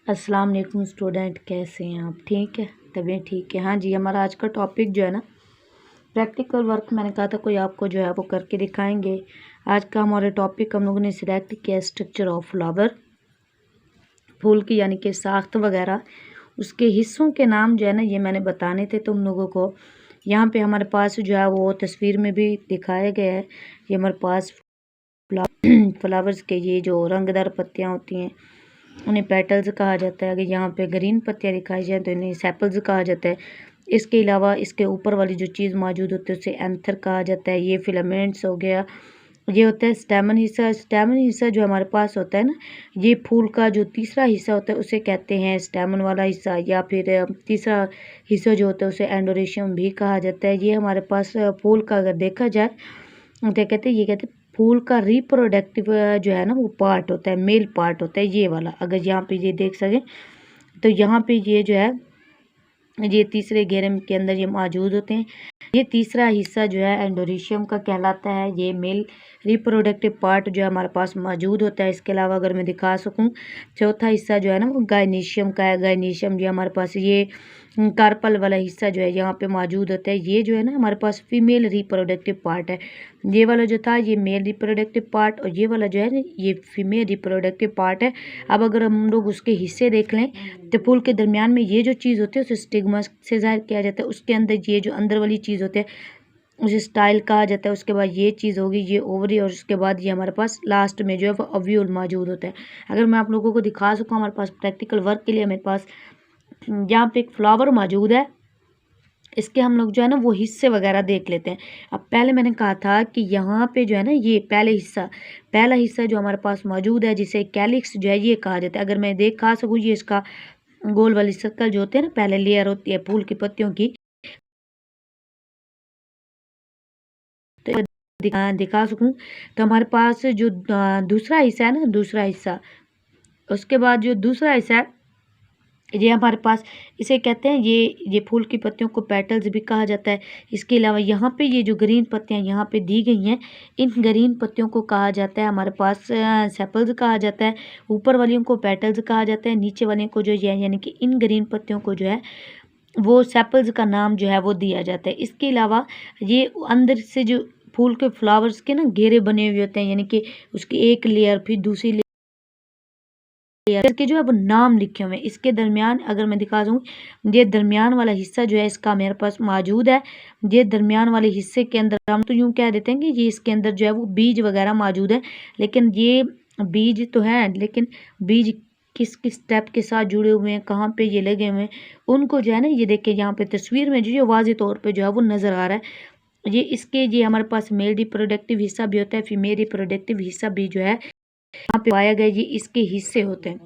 अस्सलाम वालेकुम स्टूडेंट, कैसे हैं आप? ठीक है, तबीयत ठीक है? हाँ जी, हमारा आज का टॉपिक जो है ना प्रैक्टिकल वर्क, मैंने कहा था कोई आपको जो है वो करके दिखाएंगे। आज का हमारा टॉपिक हम लोगों ने सिलेक्ट किया स्ट्रक्चर ऑफ फ्लावर, फूल की यानी कि साख्त वगैरह, उसके हिस्सों के नाम जो है ना ये मैंने बताने थे तुम लोगों को। यहाँ पे हमारे पास जो है वो तस्वीर में भी दिखाया गया है। ये हमारे पास फ्लावर्स के ये जो रंगदार पत्तियाँ होती हैं उन्हें पेटल्स कहा जाता है। अगर यहाँ पे ग्रीन पत्तियाँ दिखाई जाए तो इन्हें सेपल्स कहा जाता है। इसके अलावा इसके ऊपर वाली जो चीज़ मौजूद होती है उसे एंथर कहा जाता है। ये फिलामेंट्स हो गया, ये होता है स्टेमन हिस्सा। स्टेमन हिस्सा जो हमारे पास होता है ना, ये फूल का जो तीसरा हिस्सा होता है उसे कहते हैं स्टेमन वाला हिस्सा, या फिर तीसरा हिस्सा जो होता है उसे एंडोरेशियम भी कहा जाता है। ये हमारे पास फूल का अगर देखा जाए तो कहते हैं, ये कहते हैं फूल का रिप्रोडक्टिव जो है ना वो पार्ट होता है, मेल पार्ट होता है ये वाला। अगर यहाँ पे ये देख सकें तो यहाँ पे ये जो है ये तीसरे घेरे के अंदर ये मौजूद होते हैं। ये तीसरा हिस्सा जो है एंडोरेशियम का कहलाता है। ये मेल रिप्रोडक्टिव पार्ट जो है हमारे पास मौजूद होता है। इसके अलावा अगर मैं दिखा सकूं, चौथा हिस्सा जो है ना वो गायनीशियम का है। गायनीशियम जो हमारे पास ये कार्पल वाला हिस्सा जो है यहाँ पे मौजूद होता है। ये जो है ना हमारे पास फीमेल रिप्रोडक्टिव पार्ट है। ये वाला जो था ये मेल रिप्रोडक्टिव पार्ट, और ये वाला जो है ना ये फीमेल रिप्रोडक्टिव पार्ट है। अब अगर हम लोग उसके हिस्से देख लें तो फूल के दरमियान में ये जो चीज़ होती है उसे स्टिग्मा से जाहिर किया जाता है। उसके अंदर ये जो अंदर वाली चीज़ होती है उसे स्टाइल कहा जाता है। उसके बाद ये चीज़ होगी ये ओवरी, और उसके बाद ये हमारे पास लास्ट में जो है वो ओव्यूल मौजूद होता है। अगर मैं आप लोगों को दिखा सकूँ, हमारे पास प्रैक्टिकल वर्क के लिए मेरे पास यहाँ पे एक फ्लावर मौजूद है। इसके हम लोग जो है ना वो हिस्से वगैरह देख लेते हैं। अब पहले मैंने कहा था कि यहाँ पे जो है ना ये पहला हिस्सा जो हमारे पास मौजूद है जिसे कैलिक्स जो है ये कहा जाता है। अगर मैं दिखा सकूँ, ये इसका गोल वाली सर्कल जो होते हैं ना, पहले लेयर होती है फूल की पत्तियों की, तो दिखा सकूँ तो हमारे पास जो दूसरा हिस्सा है ना, दूसरा हिस्सा, उसके बाद जो दूसरा हिस्सा है ये हमारे पास इसे कहते हैं, ये फूल की पत्तियों को पेटल्स भी कहा जाता है। इसके अलावा यहाँ पे ये जो ग्रीन पत्तियाँ यहाँ पे दी गई हैं, इन ग्रीन पत्तियों को कहा जाता है हमारे पास सेपल्स कहा जाता है। ऊपर वालियों को पेटल्स कहा जाता है, नीचे वालियों को जो है यानी कि इन ग्रीन पत्तियों को जो है वो सेपल्स का नाम जो है वो दिया जाता है। इसके अलावा ये अंदर से जो फूल के फ्लावर्स के ना घेरे बने हुए होते हैं, यानी कि उसकी एक लेयर फिर दूसरी लेयर के जो है वो नाम लिखे हुए हैं। इसके दरमियान अगर मैं दिखा दूँ, ये दरमियान वाला हिस्सा जो है इसका मेरे पास मौजूद है। ये दरमियान वाले हिस्से के अंदर हम तो यूँ कह देते हैं कि ये इसके अंदर जो है वो बीज वगैरह मौजूद है, लेकिन ये बीज तो है, लेकिन बीज किस किस स्टेप के साथ जुड़े हुए हैं, कहाँ पे ये लगे हुए हैं, उनको जो है ना ये देखिए यहाँ पे तस्वीर में जो वाज़ेह तौर पे जो है वो नज़र आ रहा है। ये हमारे पास मेल रिप्रोडक्टिव हिस्सा भी होता है, फीमेल रिप्रोडक्टिव हिस्सा भी जो है यहाँ पे पाया गया, ये इसके हिस्से होते हैं।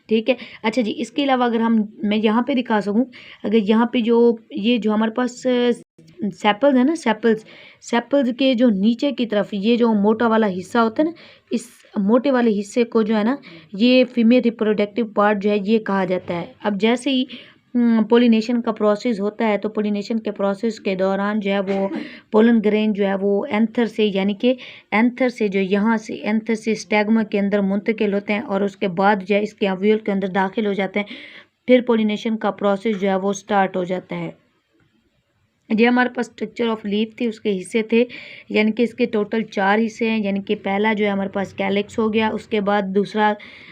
ठीक है, अच्छा जी, इसके अलावा अगर मैं यहाँ पे दिखा सकूँ, अगर यहाँ पे जो हमारे पास सेपल्स है ना, सेपल्स के जो नीचे की तरफ ये जो मोटा वाला हिस्सा होता है ना, इस मोटे वाले हिस्से को जो है ना ये फीमेल रिप्रोडक्टिव पार्ट जो है ये कहा जाता है। अब जैसे ही पोलिनेशन का प्रोसेस होता है तो पोलिनेशन के प्रोसेस के दौरान जो है वो पोलन ग्रेन जो है वो एंथर से, यानी कि एंथर से जो यहाँ से एंथर से स्टैग्मा के अंदर मुंतकिल होते हैं, और उसके बाद जो है इसके ओव्यूल के अंदर दाखिल हो जाते हैं। फिर पोलिनेशन का प्रोसेस जो है वो स्टार्ट हो जाता है। ये हमारे पास स्ट्रक्चर ऑफ लीफ थी, उसके हिस्से थे, यानी कि इसके टोटल 4 हिस्से हैं। यानी कि पहला जो है हमारे पास कैलिक्स हो गया, उसके बाद दूसरा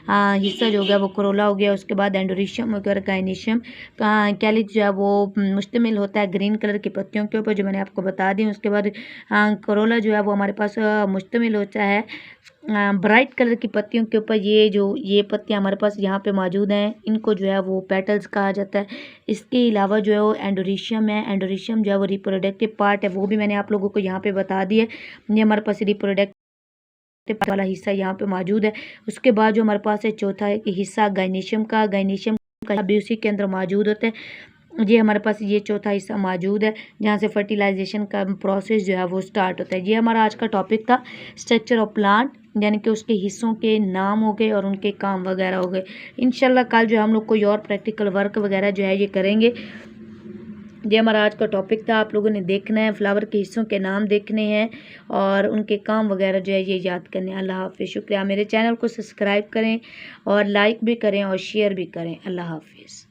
हिस्सा जो हो गया वो कोरोला हो गया, उसके बाद एंडोरिशियम हो गया और गायनीशियम। कैलिक्स जो है वो मुश्तमिल होता है ग्रीन कलर की पत्तियों के ऊपर, जो मैंने आपको बता दी। उसके बाद कोरोला जो है वो हमारे पास मुश्तमिल होता है ब्राइट कलर की पत्तियों के ऊपर। ये पत्तियाँ हमारे पास यहाँ पे मौजूद हैं, इनको जो है वो पेटल्स कहा जाता है। इसके अलावा जो है वो एंडोरिशियम है। एंडोरिशियम जो है वो रिप्रोडक्टिव पार्ट है, वो भी मैंने आप लोगों को यहाँ पे बता दिया। ये हमारे पास रिप्रोडक्टिव वाला हिस्सा यहाँ पे मौजूद है। उसके बाद जो हमारे पास है चौथा हिस्सा गायनीशियम का भी उसी के अंदर मौजूद होता है। ये हमारे पास ये चौथा हिस्सा मौजूद है जहाँ से फर्टिलाइजेशन का प्रोसेस जो है वो स्टार्ट होता है। ये हमारा आज का टॉपिक था स्ट्रक्चर ऑफ प्लांट, यानी कि उसके हिस्सों के नाम हो गए और उनके काम वगैरह हो गए। इंशाल्लाह कल जो हम लोग कोई और प्रैक्टिकल वर्क वगैरह जो है ये करेंगे। ये हमारा आज का टॉपिक था। आप लोगों ने देखना है, फ्लावर के हिस्सों के नाम देखने हैं और उनके काम वगैरह जो है ये याद करने हैं। अल्लाह हाफिज़। शुक्रिया। मेरे चैनल को सब्सक्राइब करें और लाइक भी करें और शेयर भी करें। अल्लाह हाफिज़।